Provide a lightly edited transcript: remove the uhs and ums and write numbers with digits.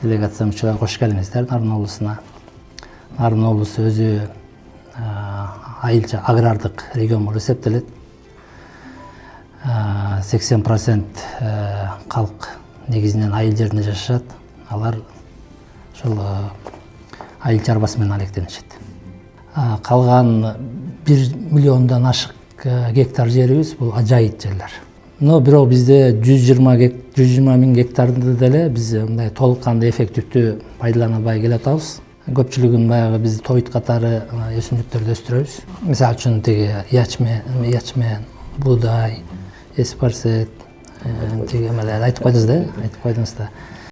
делегация мүчөлөрү кош келиңиздер Нарын облусуна. Нарын облусу өзү айылча агрардык регион болуп эсептелет. 80% калк негизинен айыл жеринде жашашат. Алар ошол айыл чарбасы менен алектенишет. Калган 1 миллиондон ашык гектар жерибиз бул ажайыт жерлер. Но бирок бизде 120 миң гектарды деле биз мындай толук кандуу эффективдүү пайдалана албай келатабыз. Көпчүлүгүн баягы биз тоют катары өсүмдүктөрдү өстүрөбүз. Мисалы үчүн тиги ячмен, буудай, эспарсет, тиги эмелер айтып койдуңуз да.